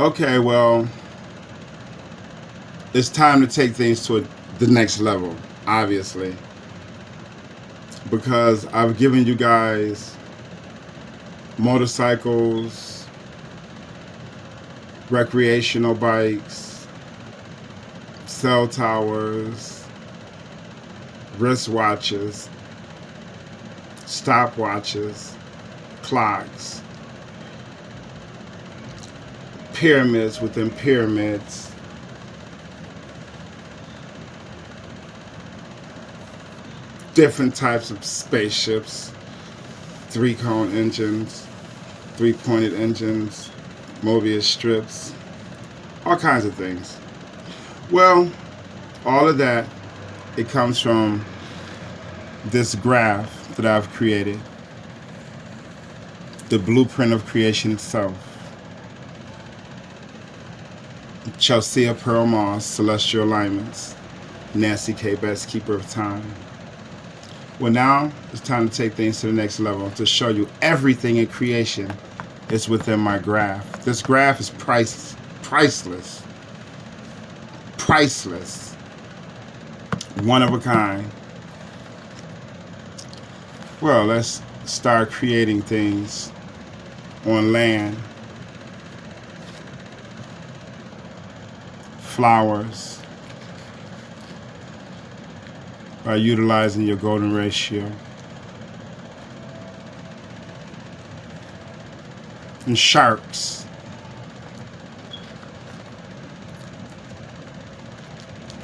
Okay, well, it's time to take things to the next level, obviously, because I've given you guys motorcycles, recreational bikes, cell towers, wristwatches, stopwatches, clocks, pyramids within pyramids, different types of spaceships, three-cone engines, three-pointed engines, Mobius strips, all kinds of things. Well, all of that, it comes from this graph that I've created, the blueprint of creation itself. Chelsea Pearl Moss, Celestial Alignments, Nancy K. Best, Keeper of Time. Well, now it's time to take things to the next level, to show you everything in creation is within my graph. This graph is priceless, one of a kind. Well, let's start creating things on land. Flowers, by utilizing your golden ratio. And sharks,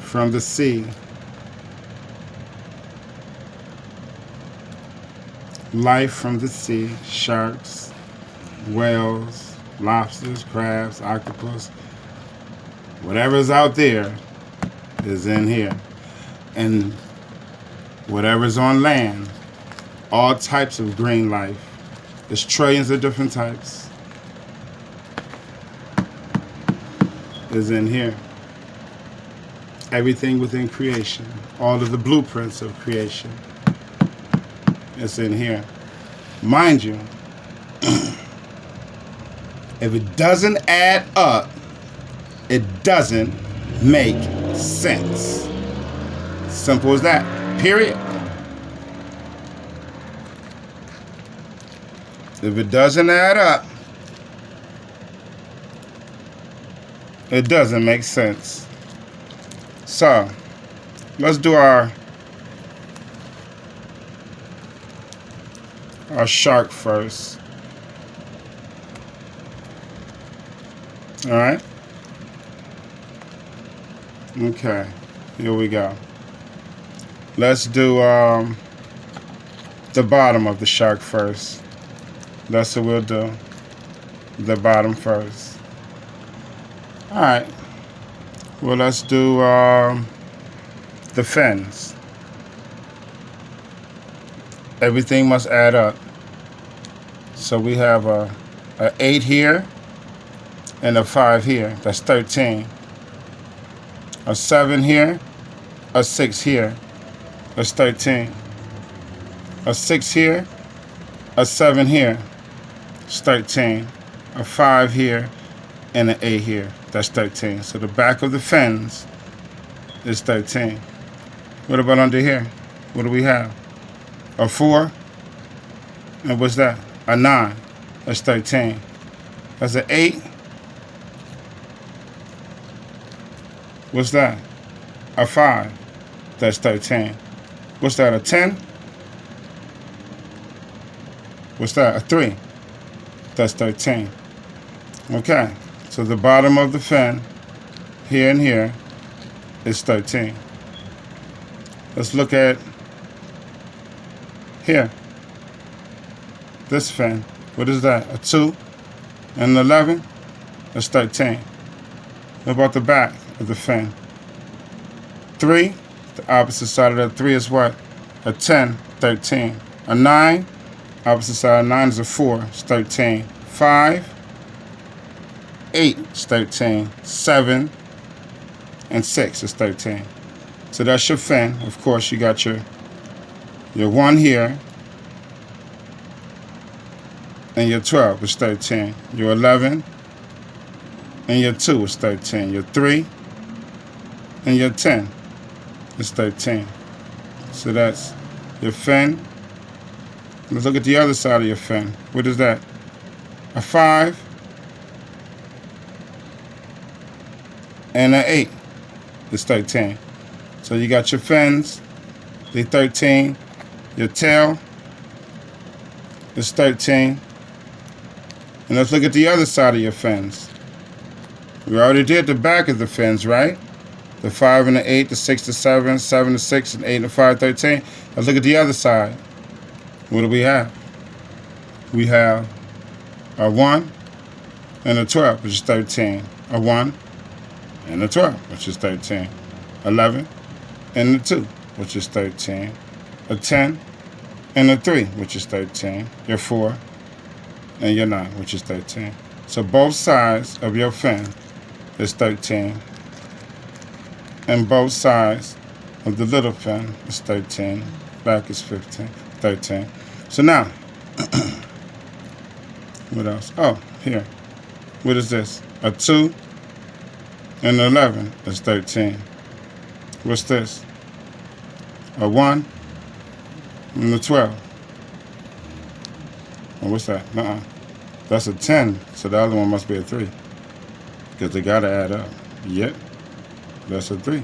from the sea. Life from the sea, sharks, whales, lobsters, crabs, octopus, whatever's out there is in here. And whatever's on land, all types of green life. There's trillions of different types. Is in here. Everything within creation, all of the blueprints of creation, is in here. Mind you, if it doesn't add up, it doesn't make sense. Simple as that. Period. If it doesn't add up, it doesn't make sense. So, let's do our shark first. All right. Okay, here we go. Let's do the bottom of the shark first. That's what we'll do. The bottom first. All right. Well, let's do the fins. Everything must add up. So we have a 8 here and a 5 here. That's 13. A 7 here, a 6 here. That's 13. A 6 here, a 7 here. It's 13. A 5 here, and an 8 here. That's 13. So the back of the fins is 13. What about under here? What do we have? A 4. And what's that? A 9. That's 13. That's an 8. What's that? A 5. That's 13. What's that? A 10? What's that? A 3. That's 13. Okay. So the bottom of the fin, here and here, is 13. Let's look at here. This fin. What is that? A 2 and an 11? That's 13. What about the back of the fin? 3. The opposite side of that 3 is what? A 10, 13. A 9. Opposite side of 9 is a 4. It's 13. 5. 8 is 13. 7 and 6 is 13. So that's your fin. Of course, you got your 1 here. And your 12 is 13. Your 11 and your 2 is 13. Your 3 and your 10 is 13. So that's your fin. Let's look at the other side of your fin. What is that? A 5 and an 8 is 13. So you got your fins, they 13. Your tail is 13. And let's look at the other side of your fins. We already did the back of the fins, right? The 5 and the 8, the 6 to 7, 7 to 6, and 8 and 5, 13. Let's look at the other side. What do we have? We have a 1 and a 12, which is 13. A 1 and a 12, which is 13. 11 and a 2, which is 13. A 10 and a 3, which is 13. Your 4 and your 9, which is 13. So both sides of your fin is 13. And both sides of the little fin is 13. Back is 15, 13. So now, what else? Oh, here. What is this? A 2 and an 11 is 13. What's this? A 1 and a 12. Oh, what's that? That's a 10, so the other one must be a 3. Because they got to add up. Yep, that's a 3.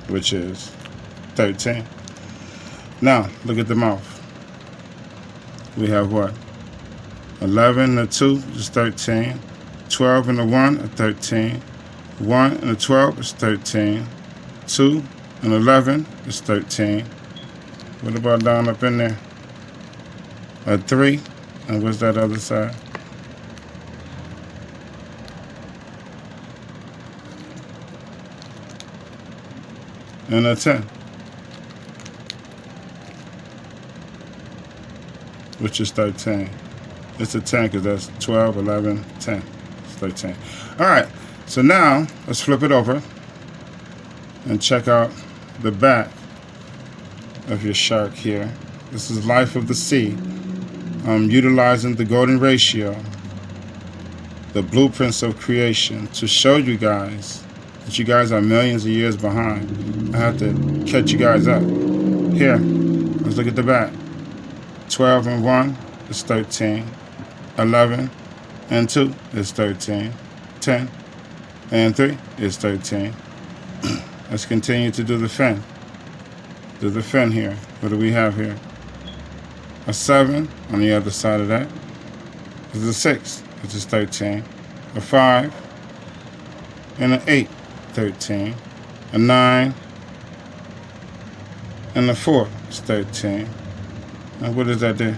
Which is 13. Now, look at the mouth. We have what? 11 and a 2 is 13. 12 and a 1 is 13. 1 and a 12 is 13. 2 and 11 is 13. What about down up in there? A 3. And what's that other side? And a 10. Which is 13. It's a 10 because that's 12, 11, 10. It's 13. All right. So now let's flip it over and check out the back of your shark here. This is Life of the Sea. I'm utilizing the golden ratio, the blueprints of creation, to show you guys that you guys are millions of years behind. I have to catch you guys up. Here, let's look at the back. 12 and 1 is 13. 11 and 2 is 13. 10 and 3 is 13. Let's continue to do the fin. Do the fin here. What do we have here? A 7 on the other side of that is a 6, which is 13. A 5 and an 8, 13. A 9 and a 4 is 13. And what does that do?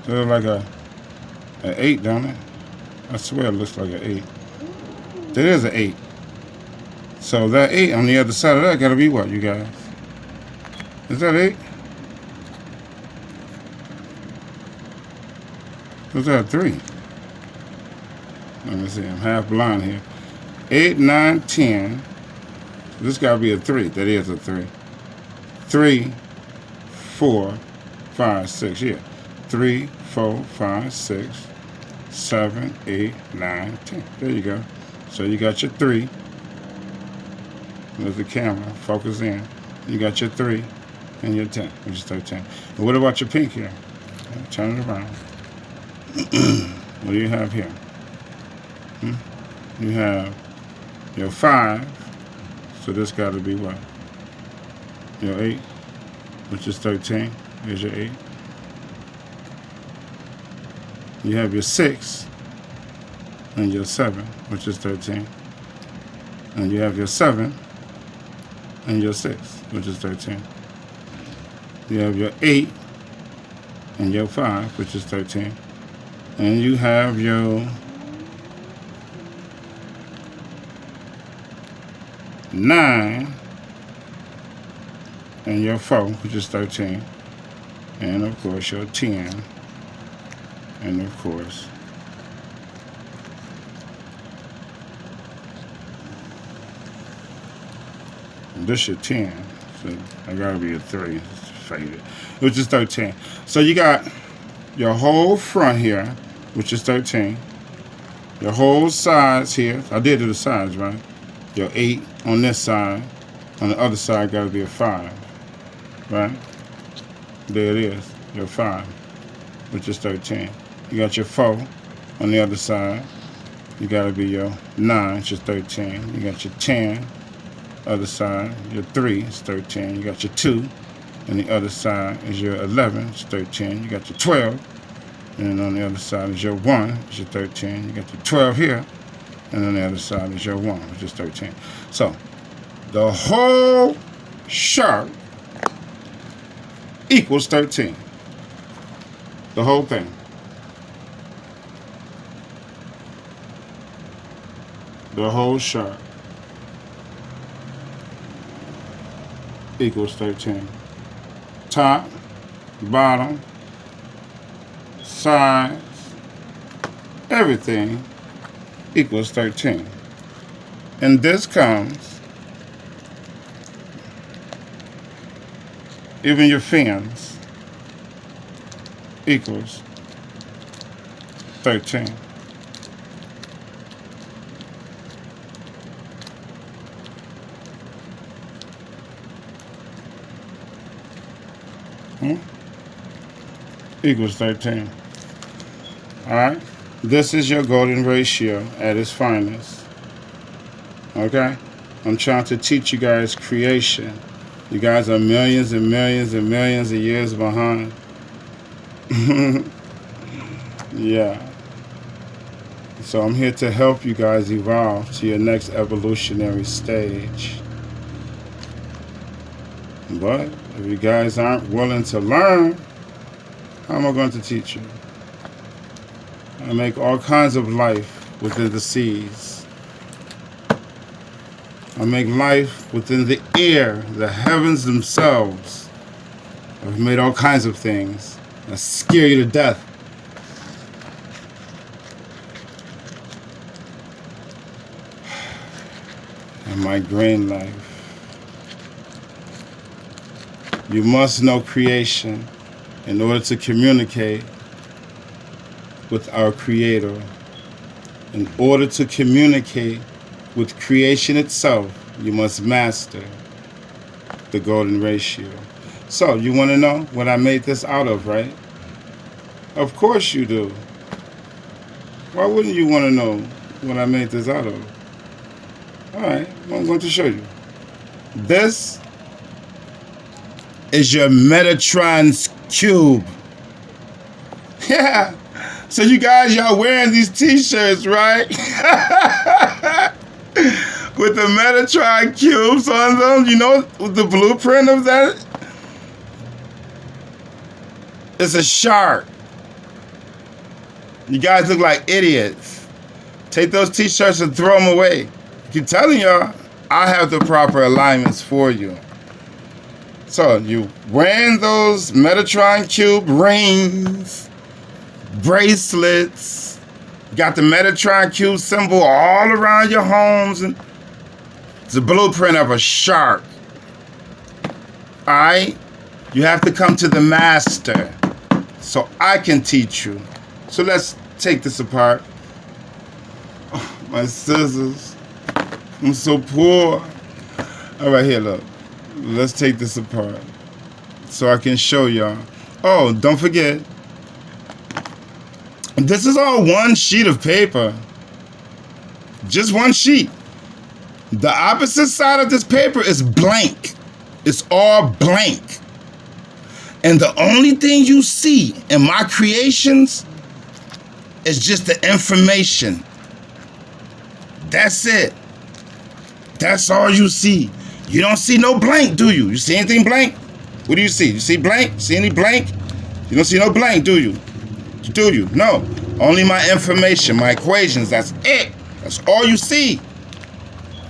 So it's like an 8, don't it? I swear it looks like an 8. There is an 8. So that 8 on the other side of that got to be what, you guys? Is that 8? Is that 3? Let me see. I'm half blind here. 8, 9, 10. This got to be a 3. That is a 3. 3, 4, 5, 6. Yeah. 3, 4, 5, 6, 7, 8, 9, 10. There you go. So you got your 3. There's the camera. Focus in. You got your 3 and your 10, which is 13. And what about your pink here? Turn it around. What do you have here? You have your 5. So this got to be what? Your 8, which is 13. Here's your 8. You have your 6 and your 7, which is 13. And you have your 7 and your 6, which is 13. You have your 8 and your 5, which is 13. And you have your 9 and your 4, which is 13. And of course your 10. And of course, this is 10, so I gotta be a 3. It's faded, which is 13. So you got your whole front here, which is 13. Your whole sides here. I did do the sides, right? Your 8 on this side. On the other side, got to be a 5. Right? There it is. Your 5, which is 13. You got your 4 on the other side. You got to be your 9, which is 13. You got your 10, other side. Your 3 is 13. You got your 2, and the other side is your 11, which is 13. You got your 12, and on the other side is your 1, which is 13. You got your 12 here, and on the other side is your 1, which is 13. So, the whole sharp equals 13. The whole thing. The whole sharp equals 13. Top, bottom, sides, everything equals 13. And this comes, even your fins equals 13. Equals 13. Alright? This is your golden ratio at its finest. Okay? I'm trying to teach you guys creation. You guys are millions and millions and millions of years behind. Yeah. So I'm here to help you guys evolve to your next evolutionary stage. But if you guys aren't willing to learn, how am I going to teach you? I make all kinds of life within the seas. I make life within the air, the heavens themselves. I've made all kinds of things that scare you to death. And my grain life. You must know creation in order to communicate with our Creator. In order to communicate with creation itself, you must master the golden ratio. So, you want to know what I made this out of, right? Of course you do. Why wouldn't you want to know what I made this out of? Alright, I'm going to show you. This is your Metatron's cube. Yeah. So you guys, y'all wearing these t-shirts, right? With the Metatron cubes on them. You know the blueprint of that? It's a shark. You guys look like idiots. Take those t-shirts and throw them away. I keep telling y'all, I have the proper alignments for you. So you wearing those Metatron cube rings, bracelets, got the Metatron cube symbol all around your homes, and it's a blueprint of a shark. Alright? You have to come to the master so I can teach you. So let's take this apart. Oh, my scissors. I'm so poor. Alright, here, look. Let's take this apart so I can show y'all. Oh, don't forget, this is all one sheet of paper. Just one sheet. The opposite side of this paper is blank. It's all blank. And the only thing you see in my creations is just the information. That's it. That's all you see. You don't see no blank, do you? You see anything blank? What do you see? You see blank? See any blank? You don't see no blank, do you? Do you? No. Only my information, my equations, that's it. That's all you see.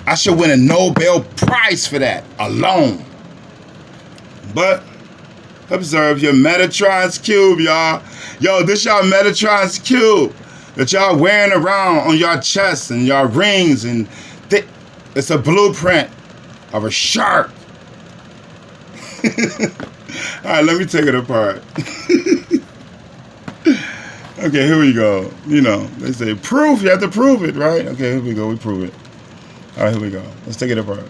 I should win a Nobel Prize for that alone. But observe your Metatron's cube, y'all. Yo, this y'all Metatron's cube that y'all wearing around on y'all chests and y'all rings, and it's a blueprint of a shark. All right, let me take it apart. Okay, here we go. You know, they say proof. You have to prove it, right? Okay, here we go. We prove it. All right, here we go. Let's take it apart.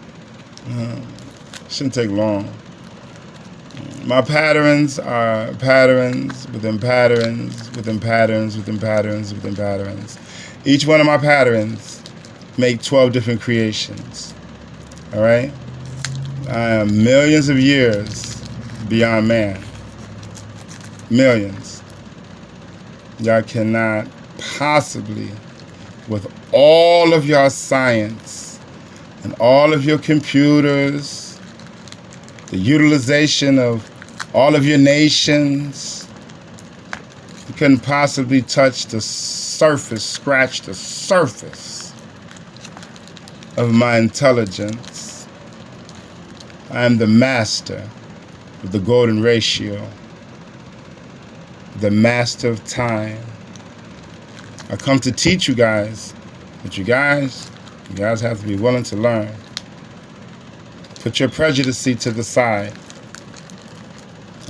Shouldn't take long. My patterns are patterns within patterns within patterns within patterns within patterns. Each one of my patterns make 12 different creations. All right? I am millions of years beyond man. Millions. Y'all cannot possibly, with all of your science and all of your computers, the utilization of all of your nations, you couldn't possibly touch the surface, scratch the surface of my intelligence. I am the master of the golden ratio, the master of time. I come to teach you guys, but you guys have to be willing to learn. Put your prejudice to the side.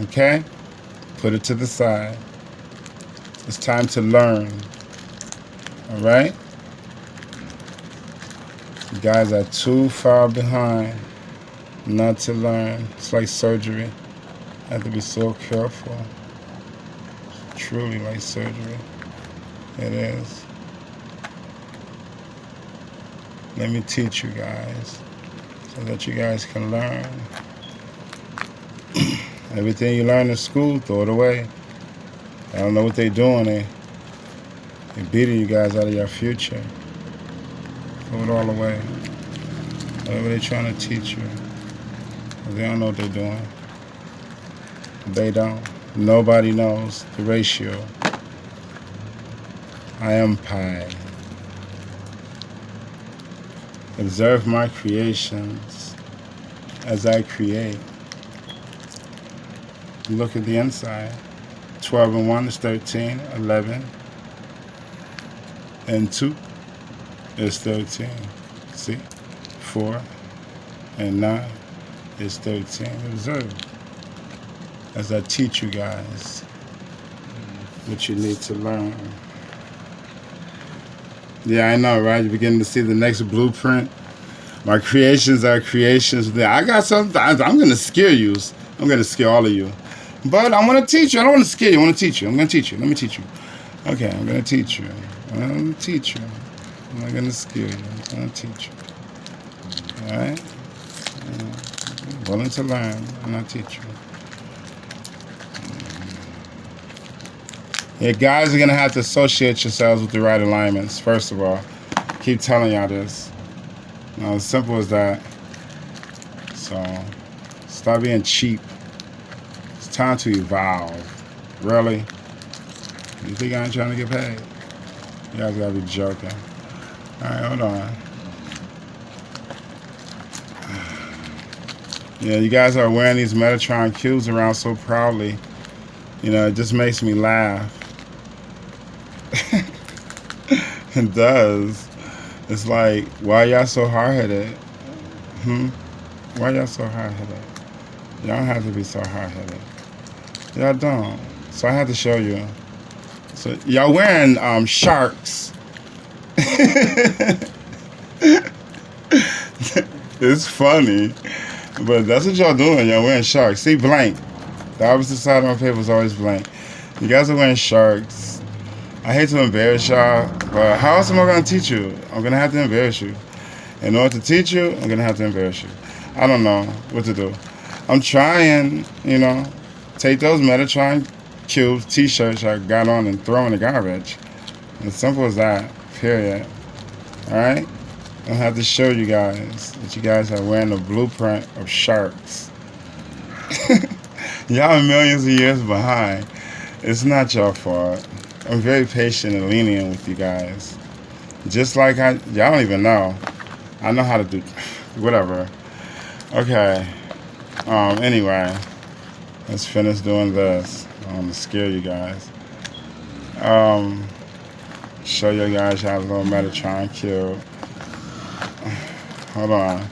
Okay? Put it to the side. It's time to learn. All right? You guys are too far behind not to learn. It's like surgery. I have to be so careful. It's truly like surgery. It is. Let me teach you guys so that you guys can learn. Everything you learn in school, throw it away. I don't know what they're doing. They're beating you guys out of your future. Throw it all away. Whatever they're trying to teach you. They don't know what they're doing. They don't. Nobody knows the ratio. I am pi. Observe my creations as I create. Look at the inside. 12 and 1 is 13. 11 and 2 is 13. See? 4 and 9 is 13. Observe as I teach you guys what you need to learn. Yeah, I know, right? You're beginning to see the next blueprint. My creations are creations. I got something. I'm going to scare you. I'm going to scare all of you. But I'm going to teach you. I don't want to scare you. I want to teach you. I'm going to teach you. Let me teach you. Okay, I'm going to teach you. I'm going to teach you. I'm not going to scare you. I'm going to teach you. All right? Willing to learn. I'm going to teach you. Yeah, guys are going to have to associate yourselves with the right alignments, first of all. I keep telling y'all this. You know, as simple as that. So, stop being cheap. It's time to evolve. Really? You think I ain't trying to get paid? You guys got to be joking. All right, hold on. Yeah, you guys are wearing these Metatron cubes around so proudly. You know, it just makes me laugh. It does. It's like, why y'all so hard-headed? Why y'all so hard-headed? Y'all don't have to be so hard-headed. Y'all don't. So I had to show you. So y'all wearing sharks. It's funny. But that's what y'all doing. Y'all wearing sharks. See, blank. The opposite side of my paper is always blank. You guys are wearing sharks. I hate to embarrass y'all, but how else am I going to teach you? I'm going to have to embarrass you. In order to teach you, I'm going to have to embarrass you. I don't know what to do. I'm trying, you know, take those Metatron cubes, t-shirts I got on and throw in the garbage. As simple as that, period. All right? I have to show you guys that you guys are wearing the blueprint of sharks. Y'all are millions of years behind. It's not your fault. I'm very patient and lenient with you guys. Just like y'all don't even know. I know how to do, whatever. Okay. Anyway, let's finish doing this. I want to scare you guys. Show you guys how to little Metatron cube. Hold on.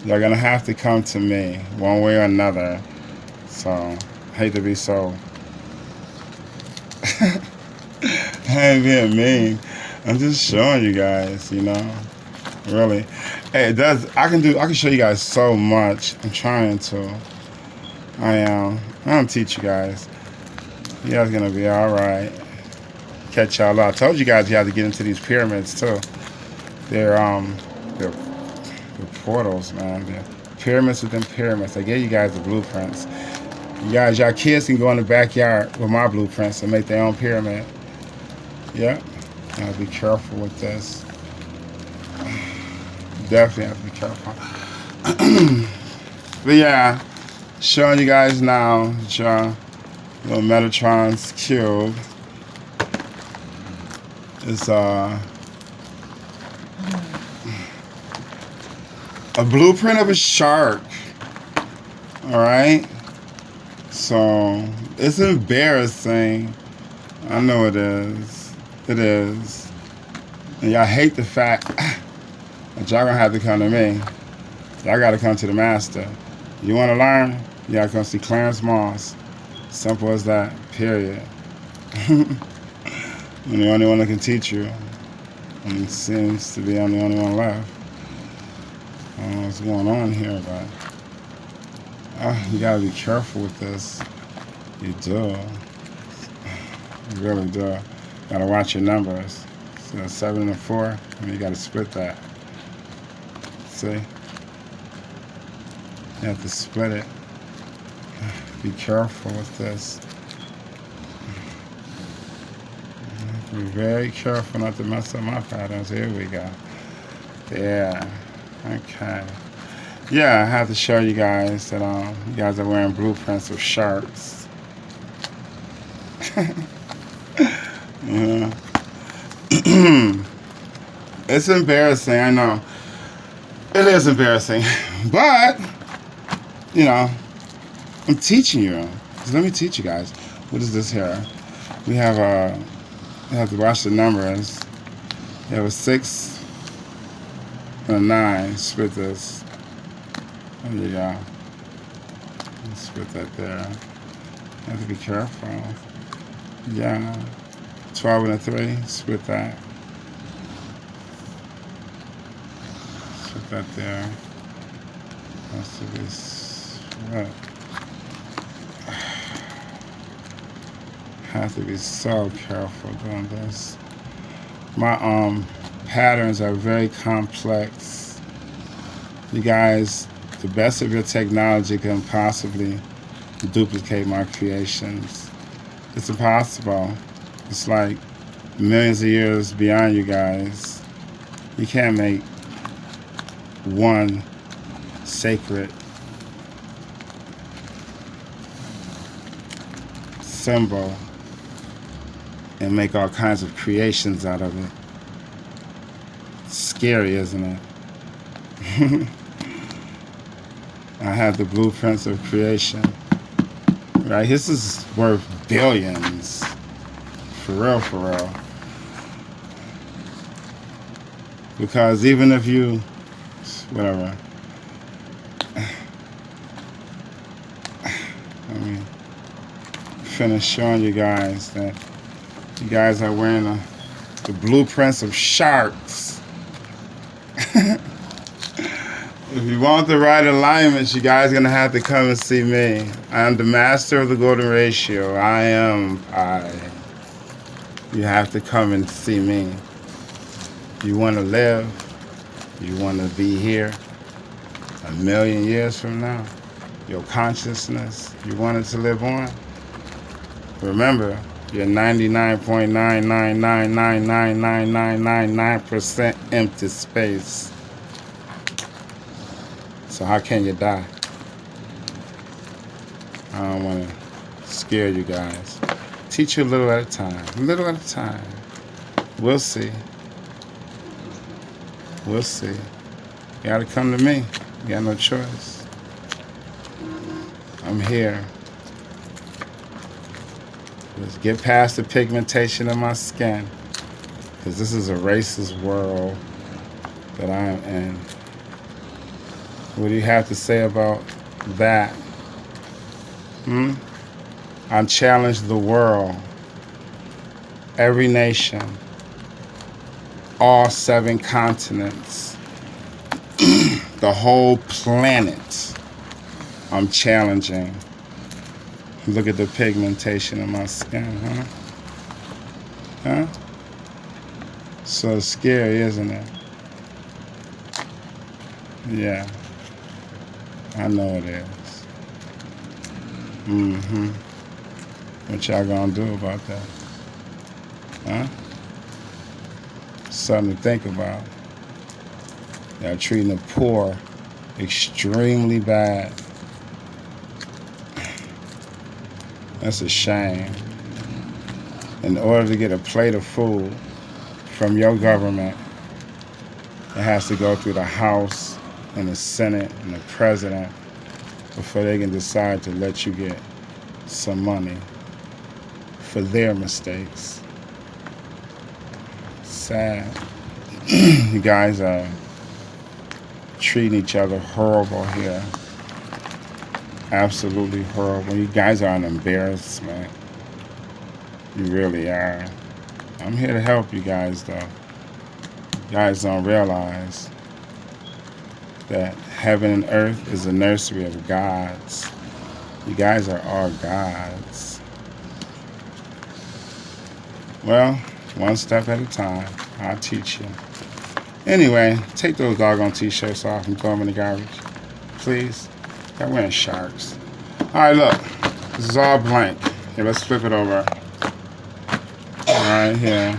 You're going to have to come to me one way or another So, I hate to be so. I ain't being mean. I'm just showing you guys, you know. Really. Hey, it does. I can show you guys so much. I'm trying to. I am. I'm gonna teach you guys. You guys gonna be all right. Catch y'all out. I told you guys you have to get into these pyramids too. They're portals, man. They're pyramids within pyramids. I gave you guys the blueprints. You guys, y'all kids can go in the backyard with my blueprints and make their own pyramid. Yep. Gotta be careful with this. Definitely have to be careful. But yeah, showing you guys now, little Metatron's cube. It's a blueprint of a shark. All right. So it's embarrassing. I know it is. It is. And y'all hate the fact that y'all gonna have to come to me. Y'all gotta come to the master. You wanna learn? You gotta come see Clarence Moss. Simple as that. Period. I'm the only one that can teach you. And it seems to be I'm the only one left. I don't know what's going on here, but you gotta be careful with this. You do. You really do. Gotta watch your numbers. So 7 and 4, and you gotta split that. See? You have to split it. Be careful with this. Be very careful not to mess up my patterns. Here we go. Yeah. Okay. Yeah, I have to show you guys that you guys are wearing blueprints of sharks. Yeah. It's embarrassing, I know. It is embarrassing. But, you know, I'm teaching you. So let me teach you guys. What is this here? We have you have to watch the numbers. You have a 6 and a 9. Split this. There you go. Split that there. You have to be careful. Yeah. 12 and a 3. Split that. Split that there. Has to be split. Have to be so careful doing this. My patterns are very complex. You guys, the best of your technology can possibly duplicate my creations. It's impossible. It's like millions of years beyond you guys. You can't make one sacred symbol and make all kinds of creations out of it. It's scary, isn't it? I have the blueprints of creation. Right, this is worth billions. For real, for real. Because even if you, whatever. Let me finish showing you guys that you guys are wearing the blueprints of sharks. If you want the right alignments, you guys are going to have to come and see me. I am the master of the golden ratio. I am Pi. You have to come and see me. You want to live. You want to be here 1,000,000 years from now. Your consciousness, you want it to live on. Remember, you're 99.999999999% empty space. So how can you die? I don't want to scare you guys. Teach you a little at a time. A little at a time. We'll see. We'll see. You gotta come to me. You got no choice. I'm here. Let's get past the pigmentation of my skin. Because this is a racist world that I am in. What do you have to say about that? I challenge the world, every nation, all 7 continents, the whole planet. I'm challenging. Look at the pigmentation of my skin, huh? Huh? So scary, isn't it? Yeah. I know it is. What y'all gonna do about that? Huh? Something to think about. Y'all treating the poor extremely bad. That's a shame. In order to get a plate of food from your government, it has to go through the House and the Senate and the President before they can decide to let you get some money for their mistakes. Sad. You guys are treating each other horrible here. Absolutely horrible. You guys are an embarrassment. You really are. I'm here to help you guys, though. You guys don't realize that heaven and earth is a nursery of gods. You guys are all gods. Well, one step at a time. I'll teach you. Anyway, take those doggone t-shirts off and throw them in the garbage. Please. Y'all wearing sharks. Alright, look. This is all blank. Here, let's flip it over. Alright, here.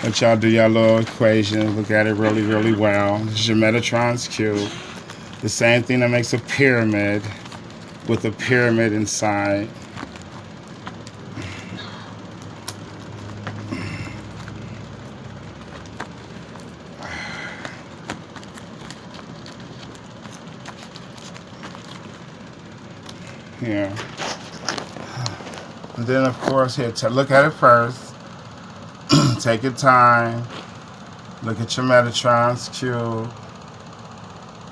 Let y'all do y'all little equations. Look at it really, really well. This is your Metatron's cube. The same thing that makes a pyramid with a pyramid inside. Here. And then, of course, here, look at it first. Take your time. Look at your Metatron's cube.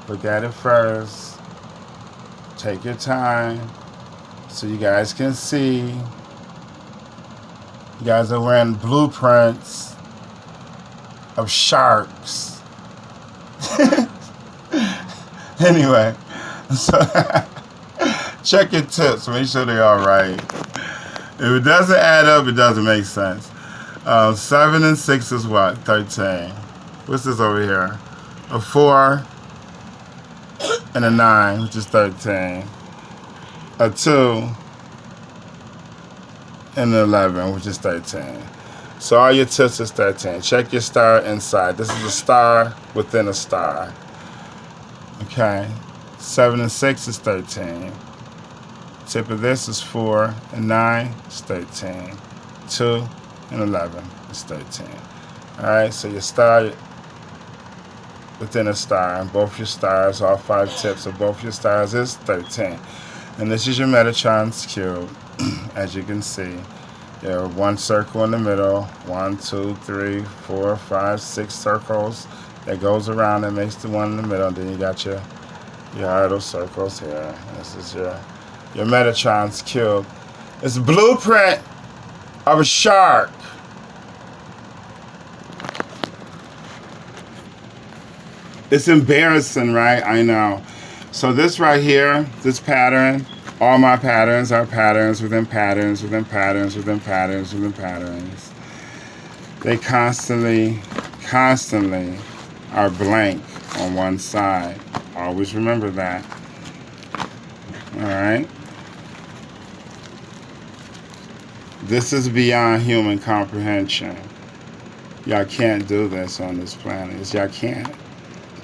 Look at it first. Take your time so you guys can see. You guys are wearing blueprints of sharks. Anyway, so check your tips. Make sure they're all right. If it doesn't add up, it doesn't make sense. 7 and 6 is what? 13. What's this over here? A 4 and a 9, which is 13. A 2 and an 11, which is 13. So all your tips is 13. Check your star inside. This is a star within a star. Okay. 7 and 6 is 13. Tip of this is 4 and 9 is 13. 2 and 11 is 13. Alright, so your star within a star, and both your stars, all 5 tips of both your stars is 13. And this is your Metatron's cube. As you can see, there are 1 circle in the middle, 1, 2, 3, 4, 5, 6 circles that goes around and makes the one in the middle. And then you got your idle circles here. This is your Metatron's cube. It's a blueprint of a shark. It's embarrassing, right? I know. So this right here, this pattern, all my patterns are patterns within patterns within patterns within patterns within patterns. They constantly are blank on one side. Always remember that. All right. This is beyond human comprehension. Y'all can't do this on this planet. Y'all can't.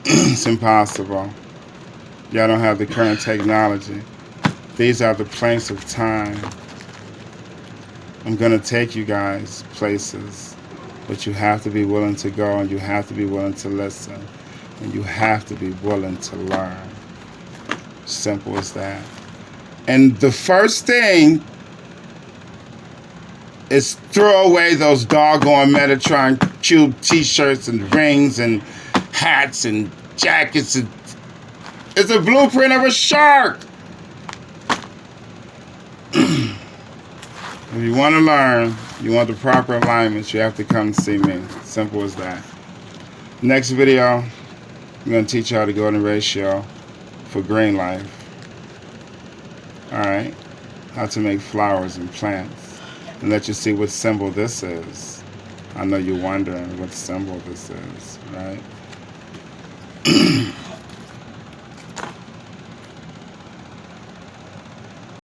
It's impossible. Y'all don't have the current technology. These are the planks of time. I'm going to take you guys places, but you have to be willing to go, and you have to be willing to listen, and you have to be willing to learn. Simple as that. And the first thing is throw away those doggone Metatron cube t-shirts and rings and hats and jackets. And it's a blueprint of a shark. If you want to learn, you want the proper alignments, you have to come see me. Simple as that. Next video, I'm going to teach you how to go in the ratio for green life. Alright, how to make flowers and plants. And let you see what symbol this is. I know you're wondering what symbol this is, right?